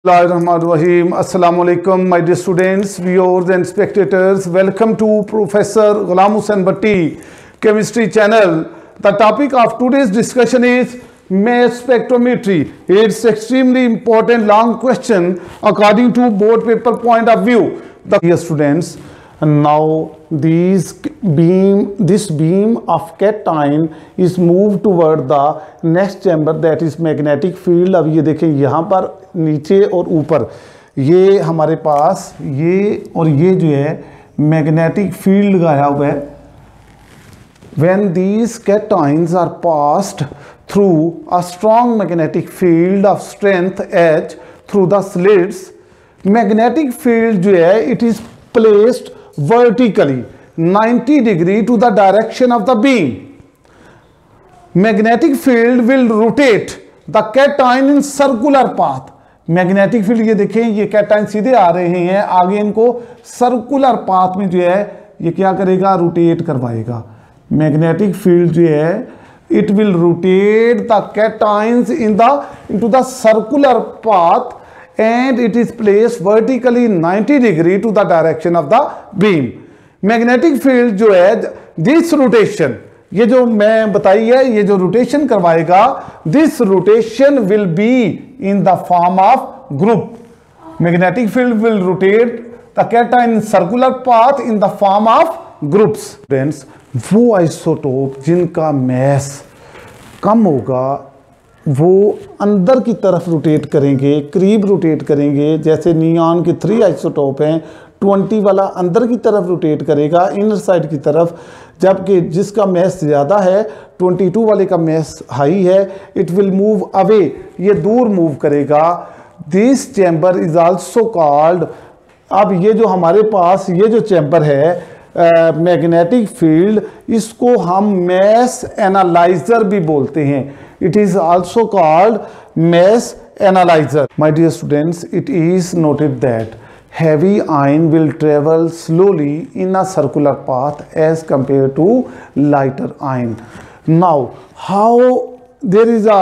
Bismillahirrahmanirrahim. Assalamu alaikum, my dear students, viewers and spectators. Welcome to Professor Ghulam Hussain Bhatti Chemistry channel. The topic of today's discussion is mass spectrometry. It's extremely important long question according to board paper point of view. Dear students, and now this beam of cation is moved toward the next chamber, that is magnetic field. अब ये देखें यहाँ पर नीचे और ऊपर ये हमारे पास ये और ये जो है मैग्नेटिक फील्ड लगाया हुआ है. When these cations are passed through a strong magnetic field of strength H through the slits, magnetic field जो है it is placed vertically 90 degree to the direction of the beam. Magnetic field will rotate the cation in circular path. Magnetic field ये देखें ये cation सीधे आ रहे हैं, आगे इनको सर्कुलर पाथ में जो है ये क्या करेगा, रोटेट करवाएगा. मैग्नेटिक फील्ड जो है it will rotate the cations into the circular path and it is placed vertically 90 degree to the direction of the beam. Magnetic field जो है दिस रोटेशन, ये जो मैं बताई है, ये जो रोटेशन करवाएगा, this rotation will be in the form of group. Magnetic field will rotate the cation circular path in the form of groups. Friends, वो आइसोटोप जिनका मैस कम होगा वो अंदर की तरफ रोटेट करेंगे, करीब रोटेट करेंगे. जैसे नियॉन के 3 आइसोटोप हैं, 20 वाला अंदर की तरफ रोटेट करेगा, इनर साइड की तरफ, जबकि जिसका मैस ज़्यादा है 22 वाले का मैस हाई है, इट विल मूव अवे, ये दूर मूव करेगा. This chamber is also called, अब ये जो हमारे पास ये जो चैम्बर है मैग्नेटिक फील्ड, इसको हम मैस एनालाइजर भी बोलते हैं. It is also called mass analyser. My dear students, it is noted that heavy ion will travel slowly in a circular path as compared to lighter ion. Now, how there is a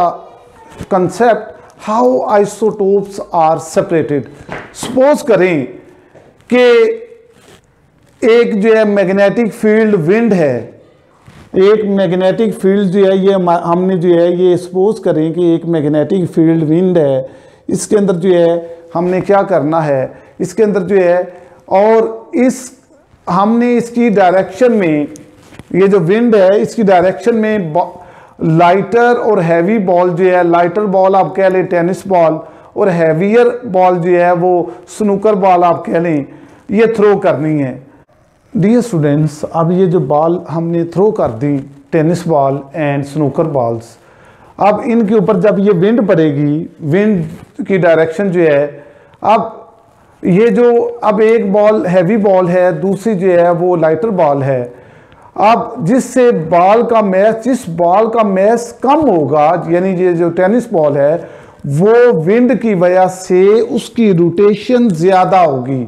concept how isotopes are separated. Suppose करें कि एक जो है magnetic field wind है, एक magnetic field जो है ये हमने जो है ये सपोज करें कि एक मैग्नेटिक फील्ड विंड है. इसके अंदर जो है हमने क्या करना है, इसके अंदर जो है और हमने इसकी डायरेक्शन में, ये जो विंड है इसकी डायरेक्शन में लाइटर और हैवी बॉल जो है, लाइटर बॉल आप कह लें टेनिस बॉल और हैवियर बॉल जो है वो स्नूकर बॉल आप कह लें, ये थ्रो करनी है. डियर स्टूडेंट्स, अब ये जो बॉल हमने थ्रो कर दी, tennis ball and snooker balls, अब इनके ऊपर जब ये विंड पड़ेगी, विंड की डायरेक्शन जो है, अब ये जो अब एक बॉल हैवी बॉल है, दूसरी जो है वो लाइटर बॉल है. अब जिस बॉल का मैस कम होगा, यानी ये जो टेनिस बॉल है वो विंड की वजह से उसकी रोटेशन ज़्यादा होगी,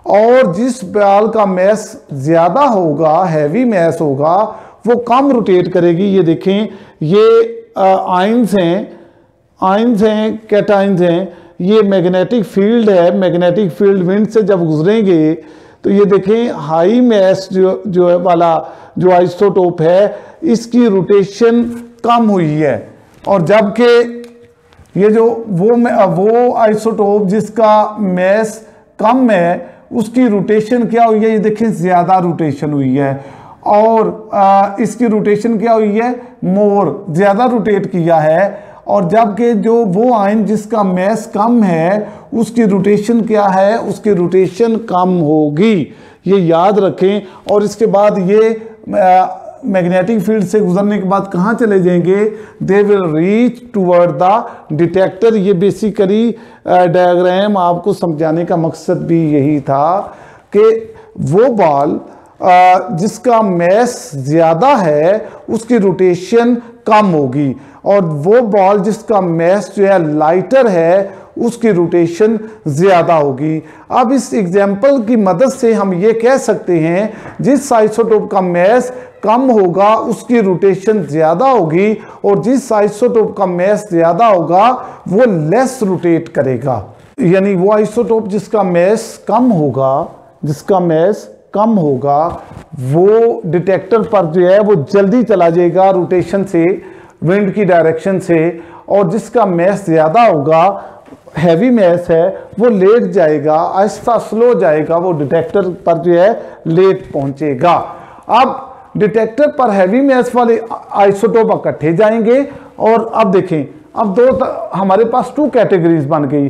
और जिस बॉल का मैस ज़्यादा होगा, हैवी मैस होगा, वो कम रोटेट करेगी. ये देखें ये आयंस हैं, कैटाइंस हैं, ये मैग्नेटिक फील्ड है. मैग्नेटिक फील्ड विंड से जब गुजरेंगे तो ये देखें हाई मैस जो है वाला जो आइसोटोप है इसकी रोटेशन कम हुई है, और जबकि ये जो वो आइसोटोप जिसका मैस कम है उसकी रोटेशन क्या हुई है, ये देखें ज़्यादा रोटेशन हुई है, और इसकी रोटेशन क्या हुई है, मोर, ज़्यादा रोटेट किया है. और जबकि जो वो आयन जिसका मैस कम है उसकी रोटेशन क्या है, उसकी रोटेशन कम होगी, ये याद रखें. और इसके बाद ये मैग्नेटिक फील्ड से गुजरने के बाद कहाँ चले जाएंगे, they will reach toward the detector. ये बेसिकली डायग्राम आपको समझाने का मकसद भी यही था कि वो बॉल जिसका मैस ज़्यादा है उसकी रोटेशन कम होगी, और वो बॉल जिसका मैस जो है लाइटर है उसकी रोटेशन ज़्यादा होगी. अब इस एग्जाम्पल की मदद से हम ये कह सकते हैं जिस आइसोटोप का मैस कम होगा उसकी रोटेशन ज़्यादा होगी, और जिस आइसोटोप का मैस ज़्यादा होगा वो लेस रोटेट करेगा. यानी वो आइसोटोप जिसका मैस कम होगा वो डिटेक्टर पर जो है वो जल्दी चला जाएगा रोटेशन से, विंड की डायरेक्शन से, और जिसका मैस ज़्यादा होगा, हैवी मैस है, वो लेट जाएगा, आहिस्ता स्लो जाएगा, वो डिटेक्टर पर जो है लेट पहुंचेगा। अब डिटेक्टर पर हैवी मैस वाले आइसोटोप इकट्ठे जाएंगे, और अब देखें, अब हमारे पास 2 कैटेगरीज बन गई,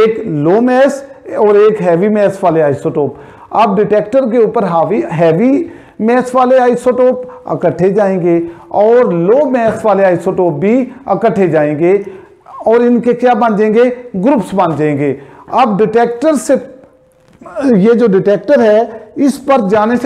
एक लो मैस और एक हैवी मैस वाले आइसोटोप। अब डिटेक्टर के ऊपर हैवी मैस वाले आइसोटोप इकट्ठे जाएंगे और लो मैस वाले आइसोटोप भी इकट्ठे जाएंगे, और इनके क्या बन जाएंगे, ग्रुप्स बन जाएंगे। अब डिटेक्टर से, ये जो डिटेक्टर है, इस पर जाने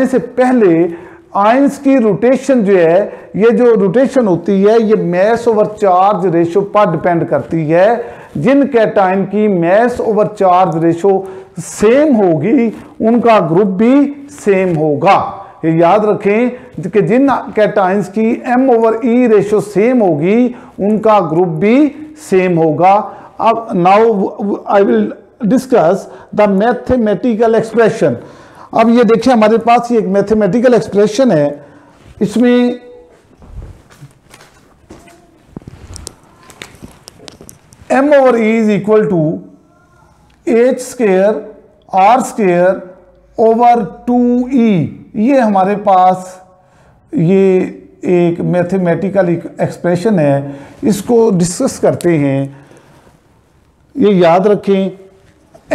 से पहले आयंस की रोटेशन जो है, ये जो रोटेशन होती है ये मैस ओवर चार्ज रेशो पर डिपेंड करती है। जिन कैटायन की mass over charge ratio same होगी उनका ग्रुप भी सेम होगा। ये याद रखें कि जिन कैटायंस की m over e ratio same होगी उनका ग्रुप भी सेम होगा। अब now I will discuss the mathematical expression. अब ये देखिए हमारे पास ये एक मैथमेटिकल एक्सप्रेशन है, इसमें m over e is equal to h square r square over 2e। ये हमारे पास ये एक मैथमेटिकल एक्सप्रेशन है, इसको डिस्कस करते हैं। ये याद रखें,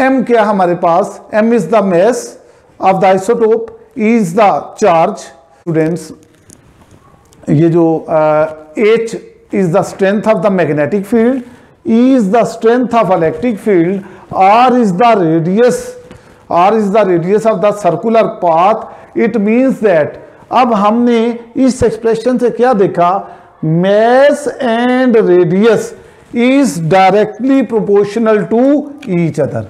m क्या हमारे पास, m is the mass of the isotope, E is the charge। Students, ये जो H is the strength of the magnetic field, E is the strength of electric field, R is the radius of the circular path। It means that अब हमने इस expression से क्या देखा, mass and radius is directly proportional to each other।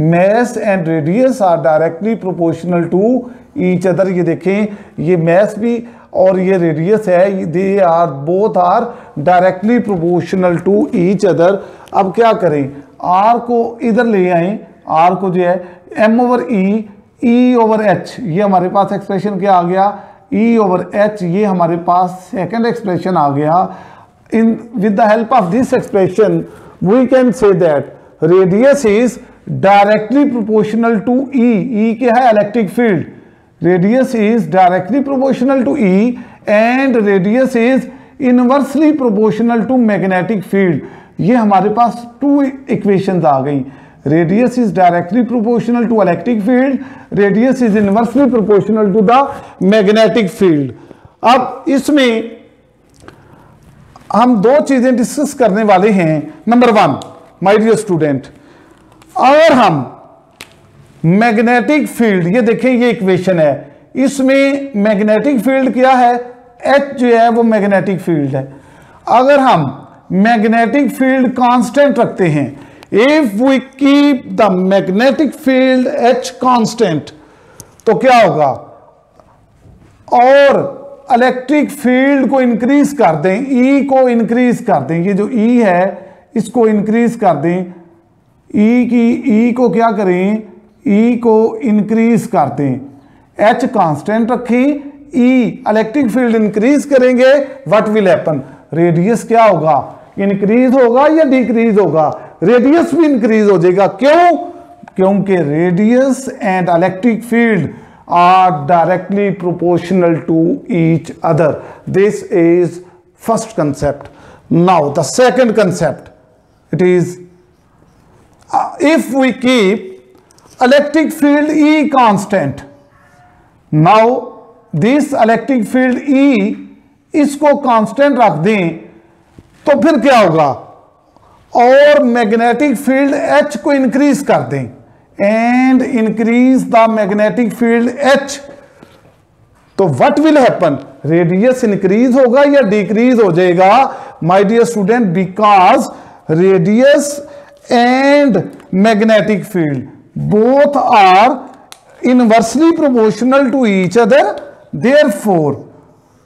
mass and radius are directly proportional to each other। ये देखें, ये mass भी और ये radius है, they are both are directly proportional to each other। अब क्या करें, r को इधर ले आए, r को जो है m over e over h, ये हमारे पास एक्सप्रेशन क्या आ गया, e ओवर h, ये हमारे पास सेकेंड एक्सप्रेशन आ गया। In with the help of this expression we can say that radius is directly proportional to E क्या है, electric field. Radius is directly proportional to E and radius is inversely proportional to magnetic field. ये हमारे पास 2 equations आ गई, radius is directly proportional to electric field, radius is inversely proportional to the magnetic field. अब इसमें हम 2 चीजें discuss करने वाले हैं। नंबर 1, माय डियर स्टूडेंट, अगर हम मैग्नेटिक फील्ड, ये देखें ये इक्वेशन है, इसमें मैग्नेटिक फील्ड क्या है, H जो है वो मैग्नेटिक फील्ड है। अगर हम मैग्नेटिक फील्ड कांस्टेंट रखते हैं, if we keep the magnetic field H constant, तो क्या होगा, और इलेक्ट्रिक फील्ड को इंक्रीज कर दें, E को इंक्रीज कर दें, ये जो E है इसको इंक्रीज कर दें, E को क्या करें, E को इंक्रीज कर दें, H कांस्टेंट रखें, E इलेक्ट्रिक फील्ड इंक्रीज करेंगे, व्हाट विल हैपन, रेडियस क्या होगा, इंक्रीज होगा या डिक्रीज होगा, रेडियस भी इंक्रीज हो जाएगा। क्यों, क्योंकि radius and electric field are directly proportional to each other. This is first concept. Now the second concept, it is if we keep electric field E constant, now this electric field E इसको constant रख दें तो फिर क्या होगा, और magnetic field H को increase कर दें and increase the magnetic field H, तो what will happen, radius increase होगा या decrease हो जाएगा, my dear student, because radius and magnetic field both are inversely proportional to each other, therefore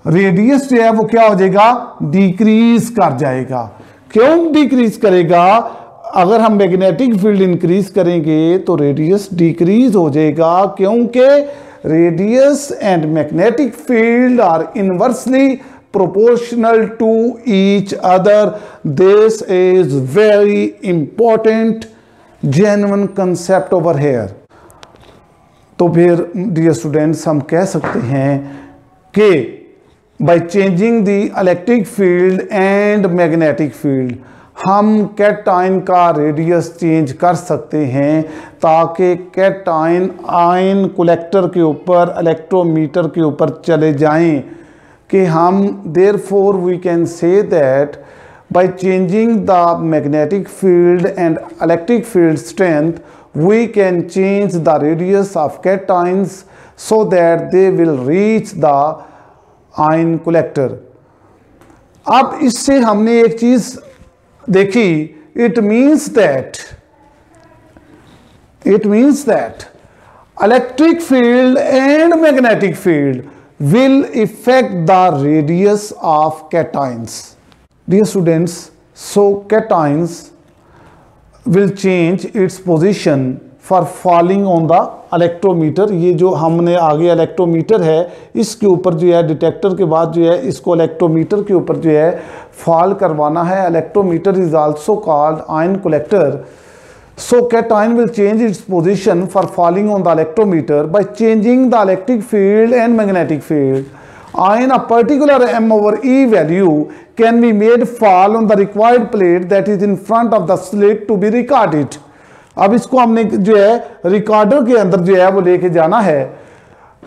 radius जो है वो क्या हो जाएगा, decrease कर जाएगा। क्यों decrease करेगा, अगर हम मैग्नेटिक फील्ड इंक्रीज करेंगे तो रेडियस डिक्रीज हो जाएगा, क्योंकि radius and magnetic field are inversely proportional to each other. This is very important genuine concept over here. तो फिर डियर स्टूडेंट्स हम कह सकते हैं कि by changing the electric field and magnetic field हम कैटाइन का रेडियस चेंज कर सकते हैं, ताकि कैटाइन आयन कलेक्टर के ऊपर इलेक्ट्रोमीटर के ऊपर चले जाएं, कि हम therefore we can say that by changing the magnetic field and electric field strength we can change the radius of cations so that they will reach the ion collector. अब इससे हमने एक चीज देखी, it means that electric field and magnetic field will affect the radius of cations. Dear students, so cations will change its position for falling on the electrometer. ये जो हमने आगे इलेक्ट्रोमीटर है, इसके ऊपर जो है डिटेक्टर के बाद जो है इसको इलेक्ट्रोमीटर के ऊपर जो है फॉल करवाना है. Electrometer is also called ion collector. So cation will change its position for falling on the electrometer by changing the electric field and magnetic field. Ion of particular m over e value can be made fall on the required plate that is in front of the slit to be recorded. अब इसको हमने जो है recorder के अंदर जो है वो लेके जाना है.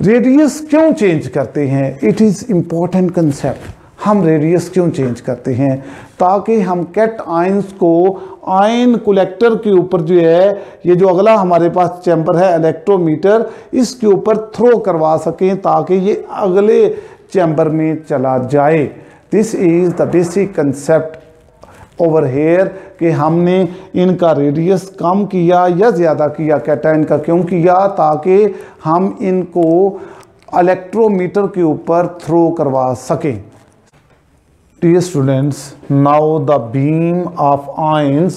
रेडियस क्यों चेंज करते हैं? It is important concept. हम रेडियस क्यों चेंज करते हैं? ताकि हम कैट आयंस को आयन कलेक्टर के ऊपर जो है, ये जो अगला हमारे पास चैम्बर है इलेक्ट्रोमीटर, इसके ऊपर थ्रो करवा सकें ताकि ये अगले चैम्बर में चला जाए. This is the basic concept over here कि हमने इनका रेडियस कम किया या ज़्यादा किया, कैटायन का क्यों किया? ताकि हम इनको इलेक्ट्रोमीटर के ऊपर थ्रो करवा सकें. Dear students, now the beam of ions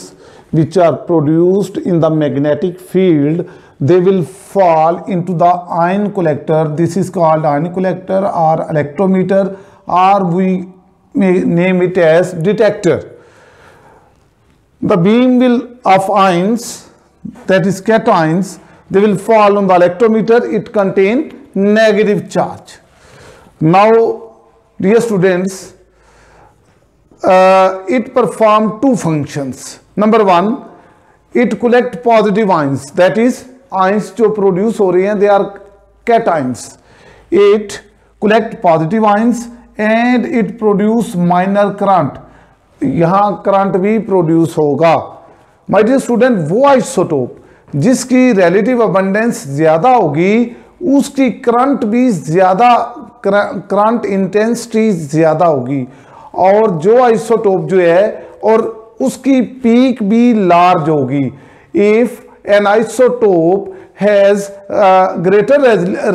which are produced in the magnetic field, they will fall into the ion collector. This is called ion collector or electrometer, or we may name it as detector. The beam of ions, that is cations, they will fall on the electrometer. It contain negative charge. Now, dear students, it perform two functions. Number one, it collect positive ions, that is ions जो produce हो रहे हैं, they are cations. It collect positive ions and it produce minor current. यहाँ current भी produce होगा. My dear student, वो isotope जिसकी relative abundance ज़्यादा होगी, उसकी करंट भी ज़्यादा, करंट इंटेंसिटी ज़्यादा होगी. और जो आइसोटोप जो है और उसकी पीक भी लार्ज होगी. If N isotope has greater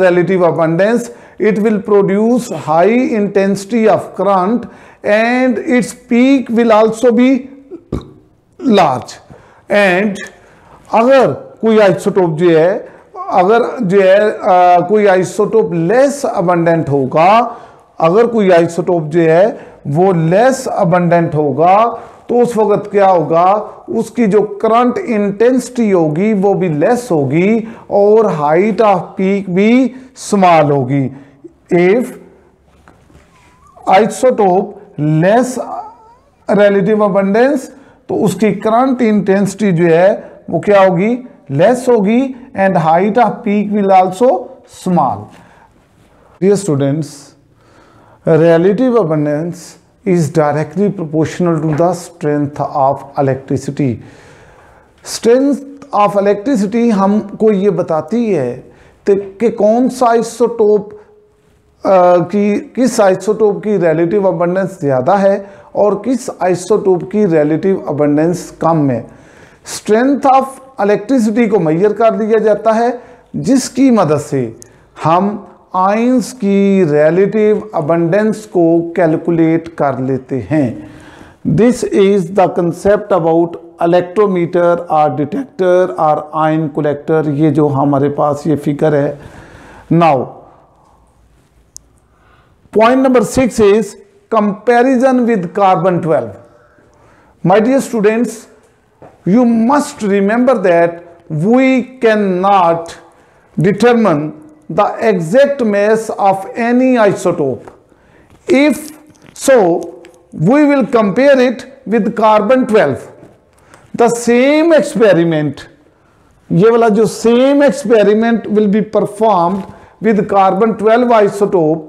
relative abundance, it will produce high intensity of current and its peak will also be large. And अगर कोई आइसोटोप जो है, कोई आइसोटोप लेस अबंडेंट होगा, अगर कोई आइसोटोप जो है वो लेस अबंडेंट होगा, तो उस वक्त क्या होगा? उसकी जो करंट इंटेंसिटी होगी वो भी लेस होगी और हाइट ऑफ पीक भी स्मॉल होगी. If isotope less relative abundance, तो उसकी करंट इंटेंसिटी जो है वो क्या होगी? लेस होगी and height of peak will also small. Dear students, relative abundance is directly proportional to the strength of electricity. Strength of electricity हमको ये बताती है कि कौन सा आइसोटोप किस आइसोटोप की relative abundance ज़्यादा है और किस आइसोटोप की relative abundance कम है. Strength of electricity को मेजर कर लिया जाता है, जिसकी मदद से हम आयंस की रिलेटिव अबंडेंस को कैलकुलेट कर लेते हैं. This is the concept about electrometer और डिटेक्टर और आयन कलेक्टर, ये जो हमारे पास ये फिगर है। Now point number 6 is comparison with carbon 12। My dear students, you must remember that we cannot determine the exact mass of any isotope. If so, we will compare it with carbon 12. The same experiment, ये वाला जो same experiment will be performed with carbon 12 isotope,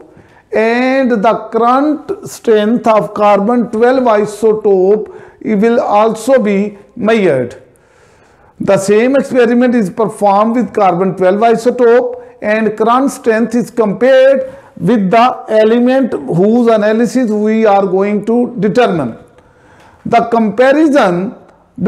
and the current strength of carbon 12 isotope will also be measured. The same experiment is performed with carbon 12 isotope, and current strength is compared with the element whose analysis we are going to determine. The comparison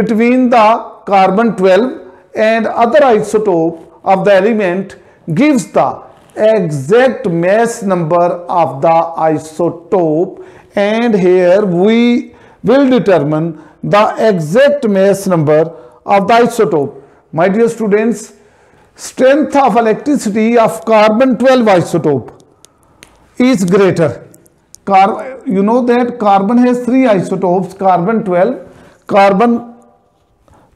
between the carbon 12 and other isotope of the element gives the exact mass number of the isotope, and here we will determine the exact mass number of the isotope. My dear students, strength of electricity of carbon 12 isotope is greater. You know that carbon has 3 isotopes, carbon 12, carbon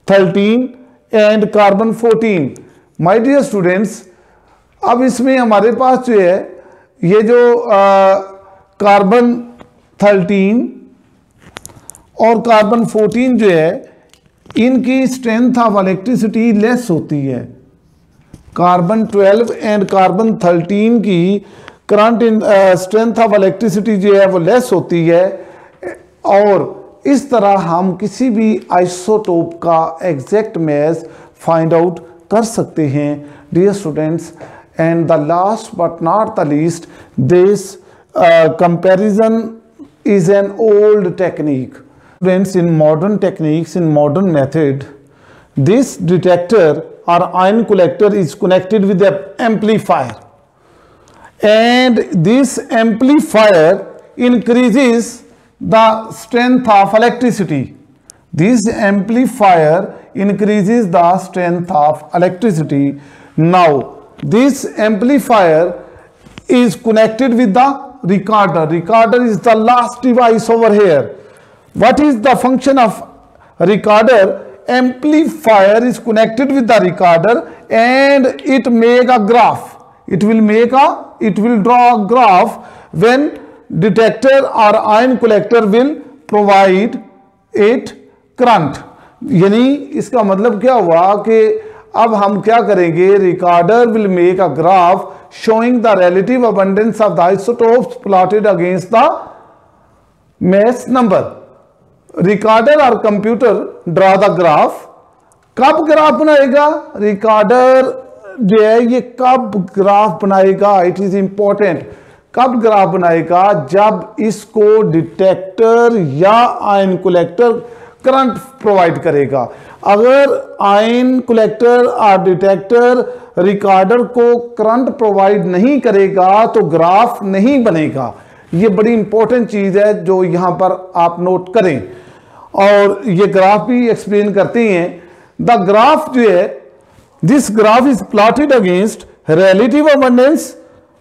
13 and carbon 14. My dear students, अब इसमें हमारे पास जो है ये जो carbon 13 और carbon 14 जो है, इनकी स्ट्रेंथ ऑफ इलेक्ट्रिसिटी लेस होती है। कार्बन 12 एंड कार्बन 13 की करंट स्ट्रेंथ ऑफ इलेक्ट्रिसिटी जो है वो लेस होती है, और इस तरह हम किसी भी आइसोटोप का एग्जैक्ट मास फाइंड आउट कर सकते हैं। Dear students, and the last but not the least, this comparison is an old technique. Friends, in modern techniques, in modern method, this detector or ion collector is connected with the amplifier, and this amplifier increases the strength of electricity. This amplifier increases the strength of electricity. Now this amplifier is connected with the recorder. Recorder is the last device over here. What is the function of recorder? Amplifier is connected with the recorder, and it make a graph. It will draw a graph when detector or ion collector will provide it current. यानी इसका मतलब क्या हुआ कि अब हम क्या करेंगे, recorder will make a graph showing the relative abundance of the isotopes plotted against the mass number. Recorder or computer draw the graph. कब ग्राफ बनाएगा रिकॉर्डर जो है, ये कब ग्राफ बनाएगा, इट इज इंपॉर्टेंट। कब ग्राफ बनाएगा? जब इसको डिटेक्टर या आयन कलेक्टर करंट प्रोवाइड करेगा। अगर आयन कलेक्टर और डिटेक्टर रिकॉर्डर को करंट प्रोवाइड नहीं करेगा तो ग्राफ नहीं बनेगा। ये बड़ी इंपॉर्टेंट चीज है जो यहां पर आप नोट करें, और ये ग्राफ भी एक्सप्लेन करते हैं। द ग्राफ जो है, this graph is plotted against relative abundance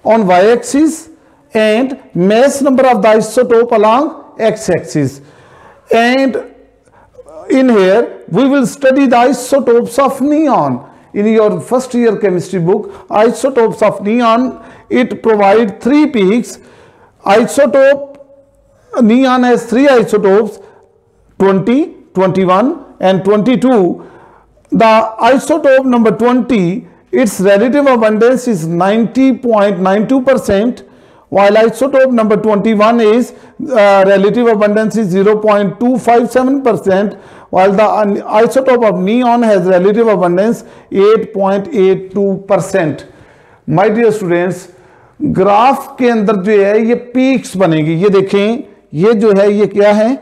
on y-axis and mass number of the isotope along x-axis. And in here we will study the isotopes of neon. In your first year chemistry book, isotopes of neon, it provide 3 peaks. Isotope neon has 3 isotopes, 20, 21 and 22. The isotope number 20, its relative abundance is 90.92%, while isotope number 21 is relative abundance is 0.257%, while the isotope of neon has relative abundance 8.82%. My dear students, graph के अंदर जो है ये peaks बनेगी। ये देखें, ये जो है ये क्या है,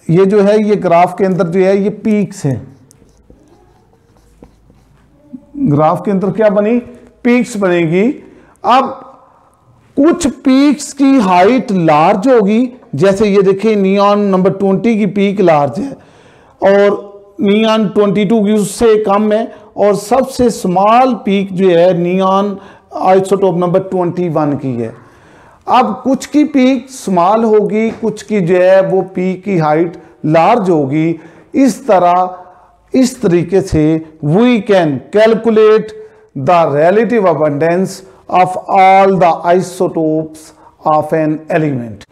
ये जो है ये ग्राफ के अंदर जो है ये पीक्स है। ग्राफ के अंदर क्या बनी? पीक्स बनेगी। अब कुछ पीक्स की हाइट लार्ज होगी, जैसे ये देखिए नियॉन नंबर 20 की पीक लार्ज है, और नियॉन 22 से कम है, और सबसे स्मॉल पीक जो है नियॉन आइसोटोप नंबर 21 की है। अब कुछ की पीक स्मॉल होगी, कुछ की जो है वो पीक की हाइट लार्ज होगी। इस तरीके से we can calculate the relative abundance of all the isotopes of an element.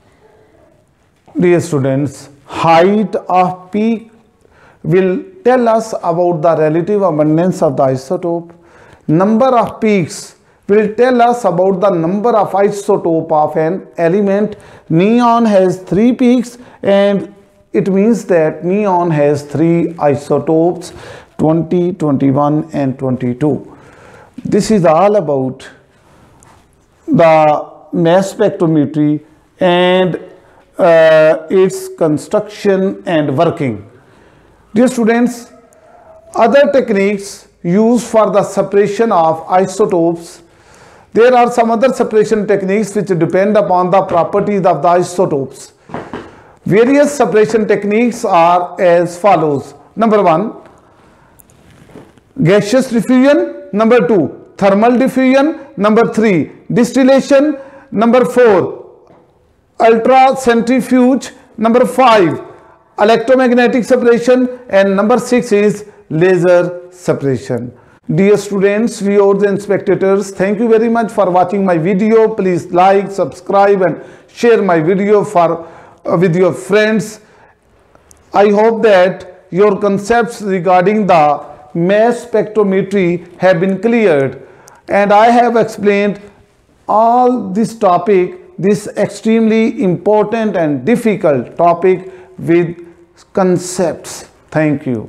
Dear students, height of peak will tell us about the relative abundance of the isotope. Number of peaks will tell us about the number of isotope of an element. Neon has 3 peaks, and it means that neon has 3 isotopes, 20, 21 and 22. This is all about the mass spectrometry and its construction and working. Dear students, other techniques used for the separation of isotopes, there are some other separation techniques which depend upon the properties of the isotopes. Various separation techniques are as follows. Number 1, gaseous diffusion. Number 2, thermal diffusion. Number 3, distillation. Number 4, ultracentrifuge. Number 5, electromagnetic separation, and number 6 is laser separation. Dear students, viewers and spectators, thank you very much for watching my video. Please like, subscribe and share my video with your friends. I hope that your concepts regarding the mass spectrometry have been cleared, and I have explained all this topic, this extremely important and difficult topic, with concepts. Thank you.